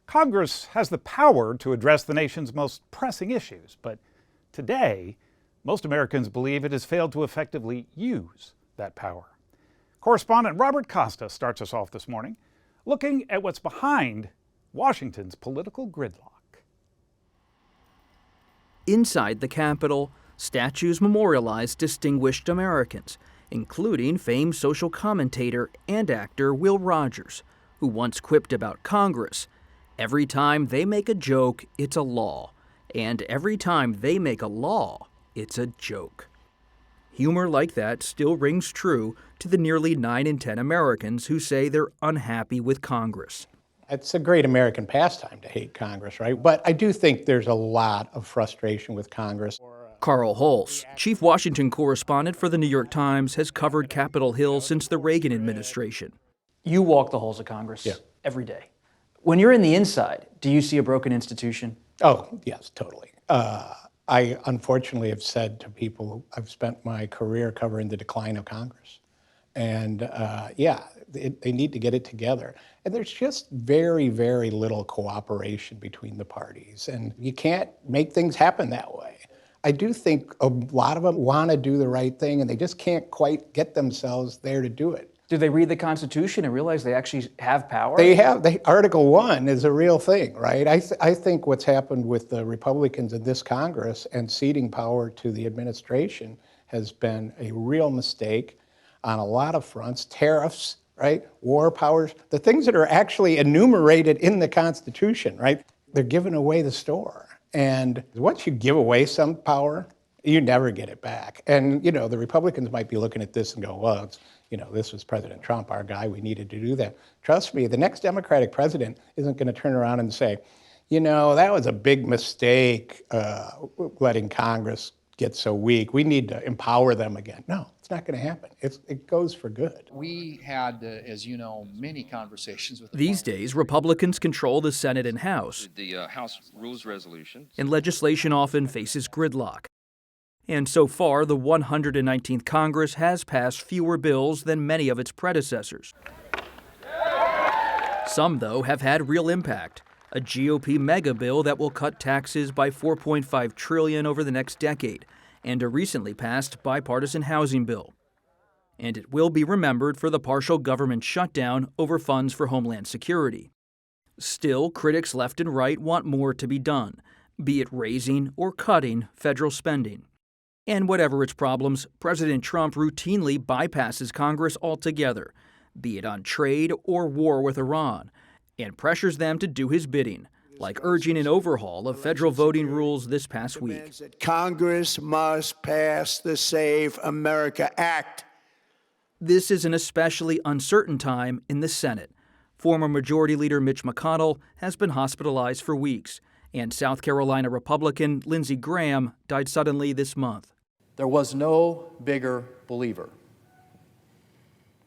Congress has the power to address the nation's most pressing issues, but today, most Americans believe it has failed to effectively use that power. Correspondent Robert Costa starts us off this morning, looking at what's behind Washington's political gridlock. Inside the Capitol, statues memorialize distinguished Americans, including famed social commentator and actor Will Rogers, who once quipped about Congress, "Every time they make a joke, it's a law, and every time they make a law, it's a joke." Humor like that still rings true to the nearly 9 in 10 Americans who say they're unhappy with Congress. It's a great American pastime to hate Congress, right? But I do think there's a lot of frustration with Congress. Carl Hulse, chief Washington correspondent for the New York Times, has covered Capitol Hill since the Reagan administration. You walk the halls of Congress every day. When you're in the inside, do you see a broken institution? Oh, yes, totally. I unfortunately have said to people, I've spent my career covering the decline of Congress. And they need to get it together. And there's just very, very little cooperation between the parties. And you can't make things happen that way. I do think a lot of them want to do the right thing, and they just can't quite get themselves there to do it. Do they read the Constitution and realize they actually have power? They have. Article 1 is a real thing, right? I think what's happened with the Republicans in this Congress and ceding power to the administration has been a real mistake on a lot of fronts. Tariffs, right? War powers, the things that are actually enumerated in the Constitution, right? They're giving away the store. And once you give away some power, you never get it back. And, the Republicans might be looking at this and go, well, this was President Trump, our guy, we needed to do that. Trust me, the next Democratic president isn't going to turn around and say, that was a big mistake, letting Congress get so weak. We need to empower them again. No, it's not going to happen. It goes for good. We had, as you know, many conversations with These days, Republicans control the Senate and House. The House rules resolution. And legislation often faces gridlock. And so far, the 119th Congress has passed fewer bills than many of its predecessors. Some, though, have had real impact. A GOP mega bill that will cut taxes by $4.5 trillion over the next decade, and a recently passed bipartisan housing bill. And it will be remembered for the partial government shutdown over funds for Homeland Security. Still, critics left and right want more to be done, be it raising or cutting federal spending. And whatever its problems, President Trump routinely bypasses Congress altogether, be it on trade or war with Iran, and pressures them to do his bidding, like urging an overhaul of federal voting rules this past week. Congress must pass the Save America Act. This is an especially uncertain time in the Senate. Former Majority Leader Mitch McConnell has been hospitalized for weeks, and South Carolina Republican Lindsey Graham died suddenly this month. There was no bigger believer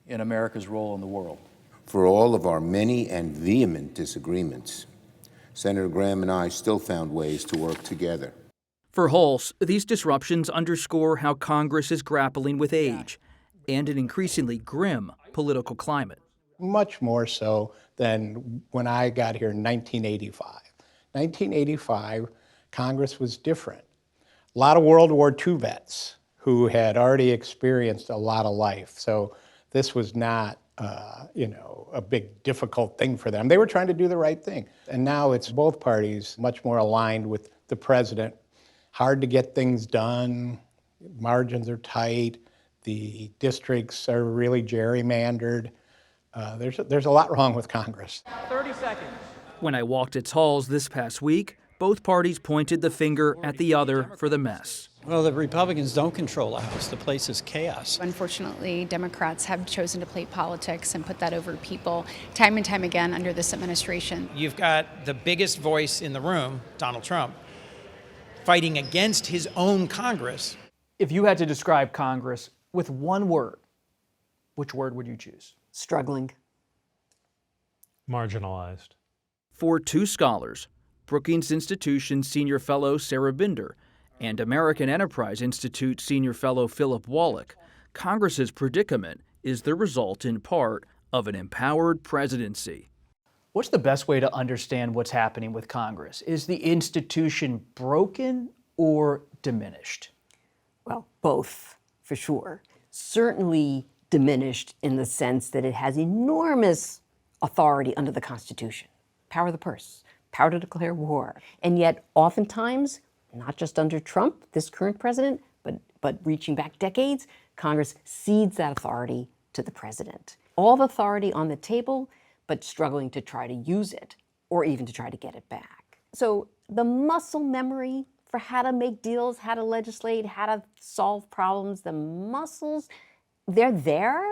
in America's role in the world. For all of our many and vehement disagreements, Senator Graham and I still found ways to work together. For Hulse, these disruptions underscore how Congress is grappling with age and an increasingly grim political climate. Much more so than when I got here in 1985. 1985, Congress was different. A lot of World War II vets who had already experienced a lot of life. So this was not a big, difficult thing for them. They were trying to do the right thing. And now it's both parties much more aligned with the president. Hard to get things done. Margins are tight. The districts are really gerrymandered. There's a lot wrong with Congress. 30 seconds. When I walked its halls this past week, both parties pointed the finger at the other for the mess. Well, the Republicans don't control the House. The place is chaos. Unfortunately, Democrats have chosen to play politics and put that over people time and time again under this administration. You've got the biggest voice in the room, Donald Trump, fighting against his own Congress. If you had to describe Congress with one word, which word would you choose? Struggling. Marginalized. For two scholars, Brookings Institution Senior Fellow Sarah Binder and American Enterprise Institute Senior Fellow Philip Wallach, Congress's predicament is the result in part of an empowered presidency. What's the best way to understand what's happening with Congress? Is the institution broken or diminished? Well, both, for sure. Certainly diminished in the sense that it has enormous authority under the Constitution. Power of the purse, power to declare war. And yet, oftentimes, not just under Trump, this current president, but reaching back decades, Congress cedes that authority to the president. All the authority on the table, but struggling to try to use it or even to try to get it back. So the muscle memory for how to make deals, how to legislate, how to solve problems, the muscles, they're there,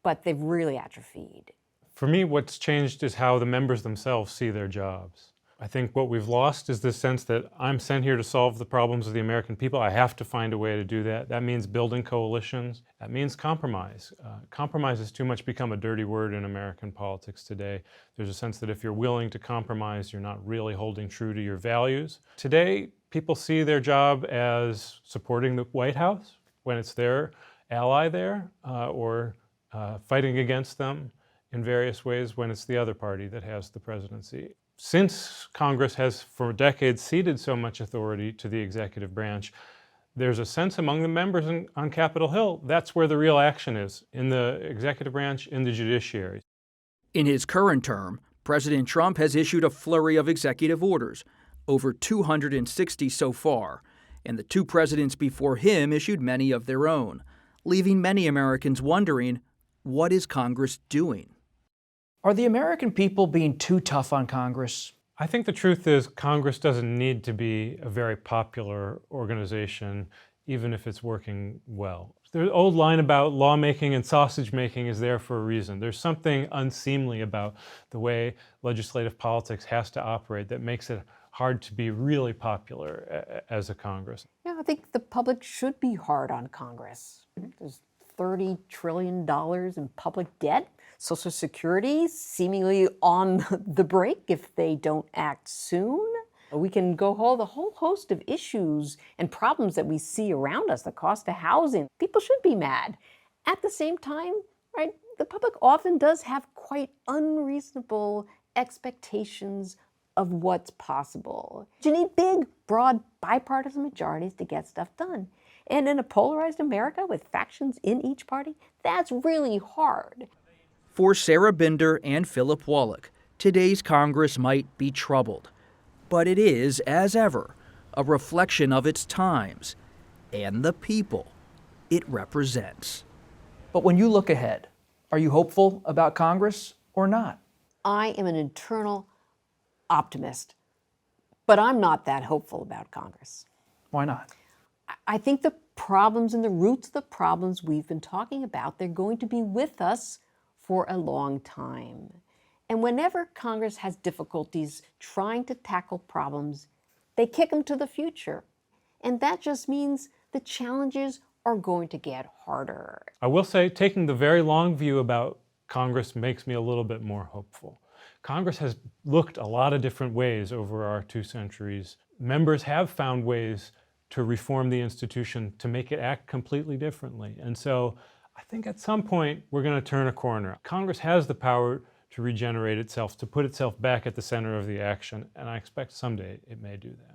but they've really atrophied. For me, what's changed is how the members themselves see their jobs. I think what we've lost is this sense that I'm sent here to solve the problems of the American people. I have to find a way to do that. That means building coalitions. That means compromise. Compromise has too much become a dirty word in American politics today. There's a sense that if you're willing to compromise, you're not really holding true to your values. Today, people see their job as supporting the White House when it's their ally there, or fighting against them in various ways when it's the other party that has the presidency. Since Congress has for decades ceded so much authority to the executive branch, there's a sense among the members on Capitol Hill that's where the real action is, in the executive branch, in the judiciary. In his current term, President Trump has issued a flurry of executive orders, over 260 so far, and the two presidents before him issued many of their own, leaving many Americans wondering, what is Congress doing? Are the American people being too tough on Congress? I think the truth is Congress doesn't need to be a very popular organization, even if it's working well. The old line about lawmaking and sausage making is there for a reason. There's something unseemly about the way legislative politics has to operate that makes it hard to be really popular as a Congress. Yeah, I think the public should be hard on Congress. There's $30 trillion in public debt. Social Security seemingly on the brink if they don't act soon. We can go hold a whole host of issues and problems that we see around us, the cost of housing. People should be mad. At the same time, right, the public often does have quite unreasonable expectations of what's possible. You need big, broad, bipartisan majorities to get stuff done. And in a polarized America with factions in each party, that's really hard. For Sarah Binder and Philip Wallach, today's Congress might be troubled, but it is, as ever, a reflection of its times and the people it represents. But when you look ahead, are you hopeful about Congress or not? I am an internal optimist, but I'm not that hopeful about Congress. Why not? I think the problems and the roots of the problems we've been talking about, they're going to be with us for a long time. And whenever Congress has difficulties trying to tackle problems, they kick them to the future. And that just means the challenges are going to get harder. I will say, taking the very long view about Congress makes me a little bit more hopeful. Congress has looked a lot of different ways over our 2 centuries. Members have found ways to reform the institution to make it act completely differently. And so I think at some point we're going to turn a corner. Congress has the power to regenerate itself, to put itself back at the center of the action, and I expect someday it may do that.